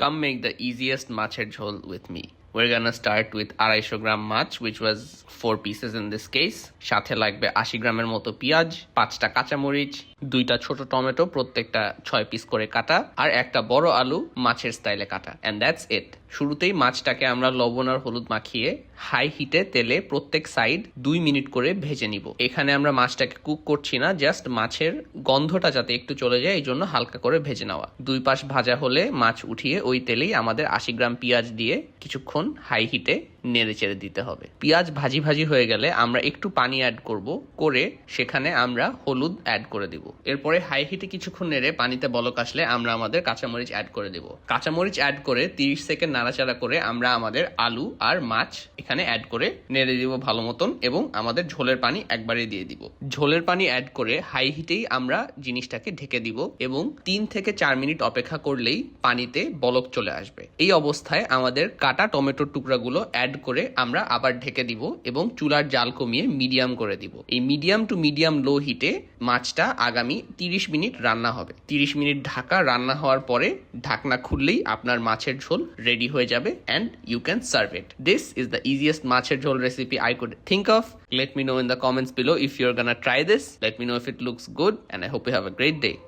Come make the easiest মাছের ঝোল with me. We're gonna start with 250 gram much, which was 4 pieces in this case. সাথে লাগবে 80 গ্রামের মতো পেঁয়াজ, 5টা কাঁচামরিচ, 2টা ছোট টমেটো প্রত্যেকটা 6 পিস করে কাটা, আর একটা বড় আলু মাছের স্টাইলে কাটা। And that's it. শুরুতেই মাছটাকে আমরা লবণ আর হলুদ মাখিয়ে হাই হিটে তেলে প্রত্যেক সাইড 2 মিনিট করে ভেজে নিব। এখানে আমরা মাছটাকে কুক করছি না, জাস্ট মাছের গন্ধটা যাতে একটু চলে যায় এই জন্য হালকা করে ভেজে নেওয়া। 2 পাশ ভাজা হলে মাছ উঠিয়ে ওই তেলেই আমাদের 80 গ্রাম পেঁয়াজ দিয়ে কিছুক্ষণ হাই হিটে নেড়ে চেড়ে দিতে হবে। পেঁয়াজ ভাজি ভাজি হয়ে গেলে আমরা একটু পানি অ্যাড করে সেখানে আমরা হলুদ অ্যাড করে দিব। এরপরে হাই হিটে কিছুক্ষণ নেড়ে পানিতে বলক আসলে আমরা আমাদের কাঁচামরিচ অ্যাড করে দিব। কাঁচামরিচ অ্যাড করে 30 সেকেন্ড নাড়াচাড়া করে আমরা আমাদের আলু আর মাছ এখানে অ্যাড করে নেড়ে দিব ভালো মতন, এবং আমাদের ঝোলের পানি একবারে দিয়ে দিব। ঝোলের পানি অ্যাড করে হাই হিটেই আমরা জিনিসটাকে ঢেকে দিব এবং 3 থেকে 4 মিনিট অপেক্ষা করলেই পানিতে বলক চলে আসবে। এই অবস্থায় আমাদের কাটা টমেটোর টুকরাগুলো অ্যাড করে আমরা আবার ঢেকে দিব এবং চুলার জাল কমিয়ে মিডিয়াম করে দিব। এই মিডিয়াম টু মিডিয়াম লো হিটে মাছটা আগামী 30 মিনিট রান্না হবে। 30 মিনিট ঢাকা রান্না হওয়ার পরে ঢাকনা খুললেই আপনার মাছের ঝোল রেডি হয়ে যাবে and you can serve it. This is the easiest মাছের ঝোল recipe I could think of. Let me know in the comments below if you're gonna try this. Let me know if it looks good, and I hope you have a great day.